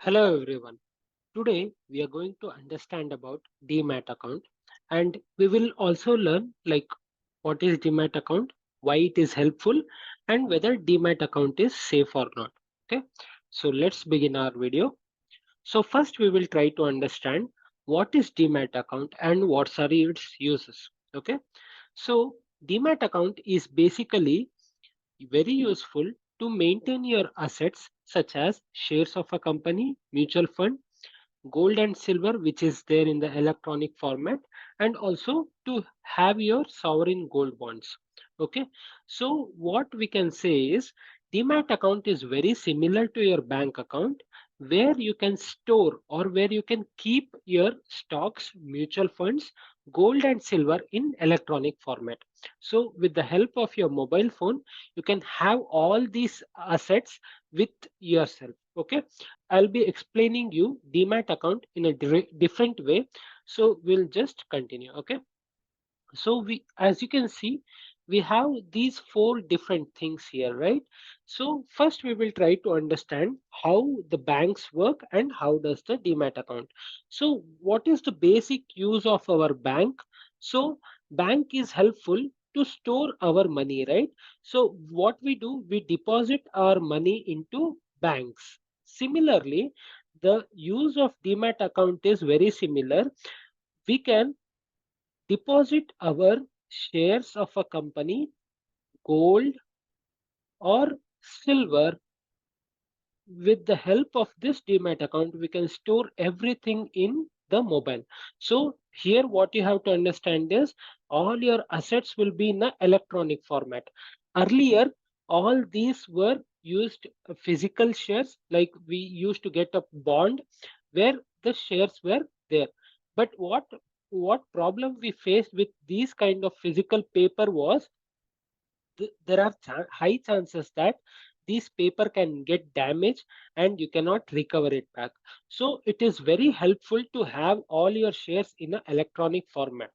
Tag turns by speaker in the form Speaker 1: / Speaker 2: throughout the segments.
Speaker 1: Hello everyone. Today we are going to understand about Demat account and we will also learn like what is Demat account, why it is helpful and whether Demat account is safe or not. Okay. So let's begin our video. So first we will try to understand what is Demat account and what are its uses. Okay. So Demat account is basically very useful to maintain your assets such as shares of a company, mutual fund, gold and silver, which is there in the electronic format, and also to have your sovereign gold bonds. Okay, so what we can say is Demat account is very similar to your bank account where you can store or where you can keep your stocks, mutual funds, gold and silver in electronic format. So with the help of your mobile phone you can have all these assets with yourself. Okay, I'll be explaining you Demat account in a different way. So we'll just continue. Okay. So as you can see, we have these four different things here, right? So first we will try to understand how the banks work and how does the Demat account. So what is the basic use of our bank? So bank is helpful to store our money, right? So what we do, we deposit our money into banks. Similarly, the use of Demat account is very similar. We can deposit our shares of a company, gold or silver. With the help of this Demat account, we can store everything in the mobile. So here what you have to understand is all your assets will be in a electronic format. Earlier, all these were used physical shares, like we used to get a bond where the shares were there. But what problem we faced with these kind of physical paper was there are high chances that this paper can get damaged and you cannot recover it back. So it is very helpful to have all your shares in an electronic format.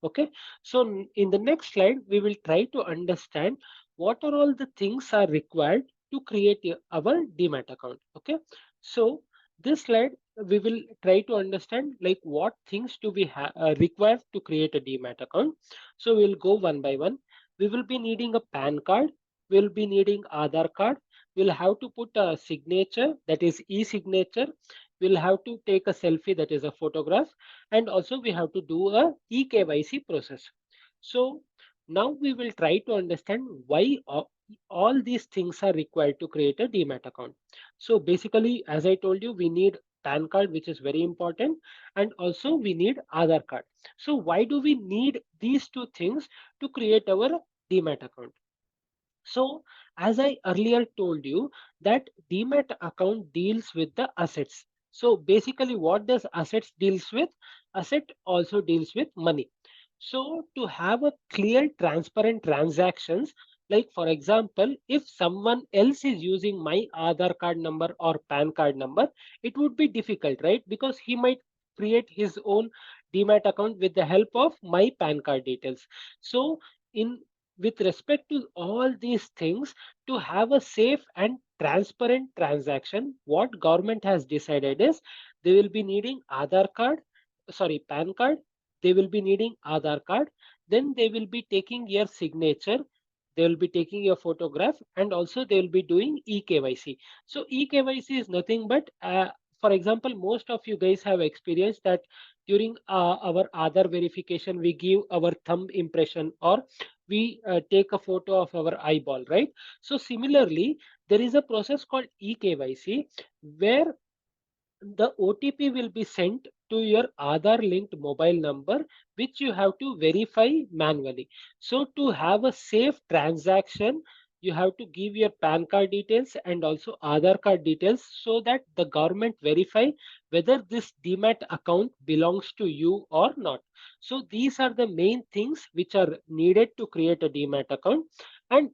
Speaker 1: Okay, so in the next slide we will try to understand what are all the things are required to create our Demat account. Okay, so this slide we will try to understand like what things do we require to create a Demat account. So we'll go one by one. We will be needing a PAN card, we'll be needing Aadhar card, we'll have to put a signature, that is e-signature, we'll have to take a selfie, that is a photograph, and also we have to do a eKYC process. So now we will try to understand why all these things are required to create a Demat account. So basically, as I told you, we need PAN card, which is very important, and also we need Aadhar card. So why do we need these two things to create our Demat account? So as I earlier told you that Demat account deals with the assets. So basically what does assets deals with? Asset also deals with money. So to have a clear transparent transactions, like for example, if someone else is using my Aadhar card number or PAN card number, it would be difficult, right? Because he might create his own Demat account with the help of my PAN card details. So in with respect to all these things, to have a safe and transparent transaction, what government has decided is they will be needing Aadhar card, sorry, PAN card, they will be needing Aadhar card, then they will be taking your signature, they will be taking your photograph, and also they will be doing eKYC. So eKYC is nothing but for example, most of you guys have experienced that during our Aadhar verification, we give our thumb impression or we take a photo of our eyeball, right? So similarly, there is a process called eKYC where the OTP will be sent to your Aadhaar linked mobile number, which you have to verify manually. So to have a safe transaction, you have to give your PAN card details and also Aadhaar card details so that the government verify whether this Demat account belongs to you or not. So these are the main things which are needed to create a Demat account. And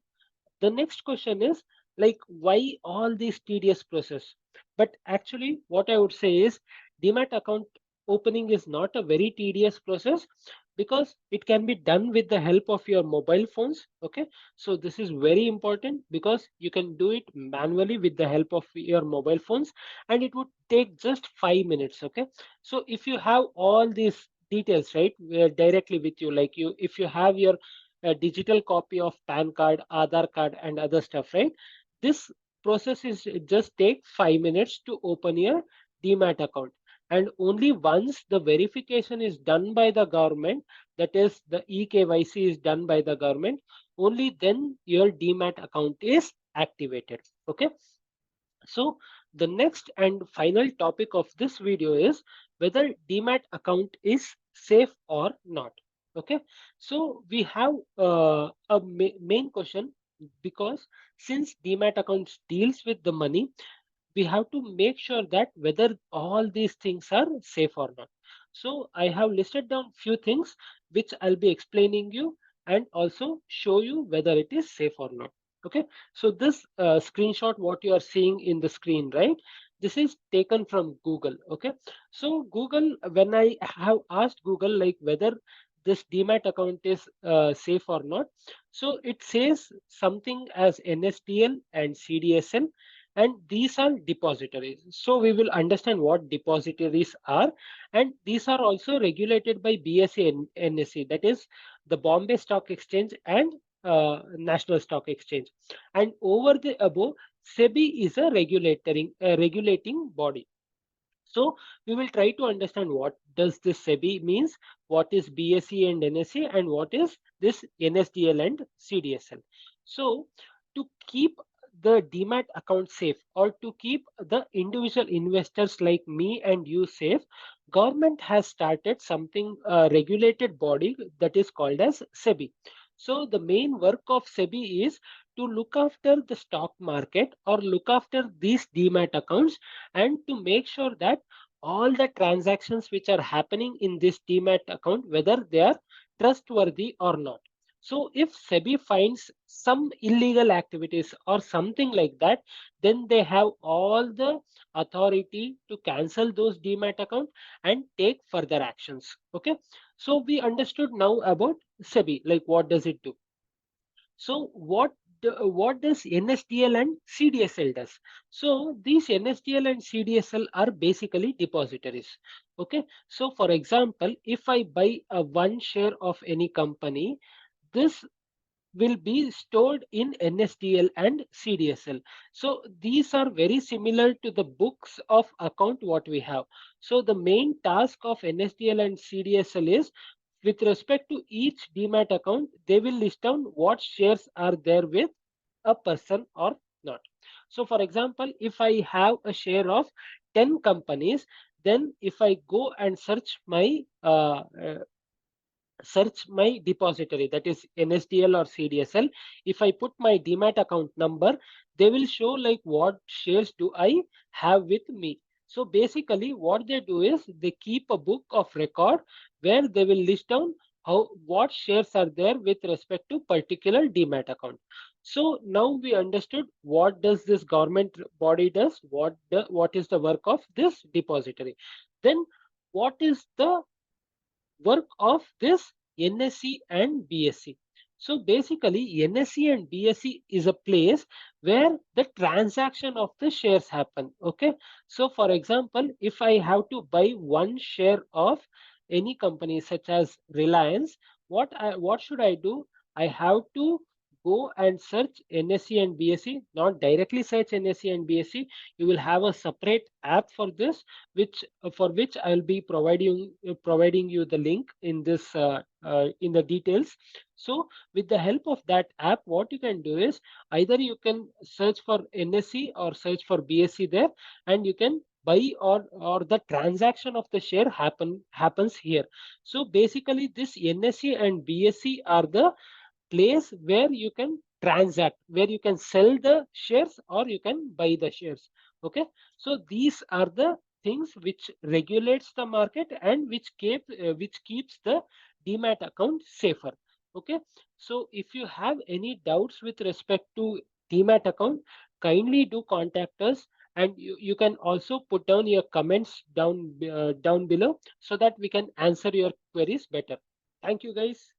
Speaker 1: the next question is like why all these tedious process? But actually what I would say is Demat account opening is not a very tedious process. because it can be done with the help of your mobile phones. Okay, so this is very important because you can do it manually with the help of your mobile phones, and it would take just 5 minutes. Okay, so if you have all these details, right, directly with you, like you, if you have your digital copy of PAN card, Aadhar card, and other stuff, right, this process is just take 5 minutes to open your Demat account. And only once the verification is done by the government, that is the eKYC is done by the government, only then your Demat account is activated. Okay, so the next and final topic of this video is whether Demat account is safe or not. Okay, so we have a main question, because since Demat account deals with the money, we have to make sure that whether all these things are safe or not. So I have listed down few things which I'll be explaining you and also show you whether it is safe or not. Okay, so this screenshot what you are seeing in the screen, right, this is taken from Google. Okay, so Google, when I have asked Google like whether this Demat account is safe or not, so it says something as NSDL and CDSL, and these are depositories. So we will understand what depositories are, and these are also regulated by BSE and NSE, that is the Bombay Stock Exchange and National Stock Exchange. And over the above, SEBI is a regulating body. So we will try to understand what does this SEBI means, what is BSE and NSE, and what is this NSDL and CDSL. So to keep the Demat account safe, or to keep the individual investors like me and you safe, government has started something regulated body that is called as SEBI. So the main work of SEBI is to look after the stock market or look after these Demat accounts, and to make sure that all the transactions which are happening in this Demat account, whether they are trustworthy or not. So if SEBI finds some illegal activities or something like that, then they have all the authority to cancel those Demat account and take further actions. Okay. So we understood now about SEBI, like what does it do? So what does NSDL and CDSL does? So these NSDL and CDSL are basically depositories. Okay. So for example, if I buy a one share of any company, this will be stored in NSDL and CDSL. So these are very similar to the books of account what we have. So the main task of NSDL and CDSL is, with respect to each Demat account, they will list down what shares are there with a person or not. So for example, if I have a share of 10 companies, then if I go and search my depository, that is NSDL or CDSL, if I put my Demat account number, they will show like what shares do I have with me. So basically what they do is they keep a book of record where they will list down what shares are there with respect to particular Demat account. So now we understood what does this government body does, what is the work of this depository. Then what is the work of this NSE and BSE. So basically, NSE and BSE is a place where the transaction of the shares happen. Okay. So for example, if I have to buy one share of any company such as Reliance, what should I do? I have to go and search NSE and BSE, not directly search NSE and BSE. You will have a separate app for this, which for which I will be providing you the link in this in the details. So with the help of that app, what you can do is either you can search for NSE or search for BSE there, and you can buy or the transaction of the share happens here. So basically this NSE and BSE are the place where you can transact, where you can sell the shares or you can buy the shares. Okay, so these are the things which regulates the market and which keeps the Demat account safer. Okay, so if you have any doubts with respect to Demat account, kindly do contact us, and you can also put down your comments down below so that we can answer your queries better. Thank you guys.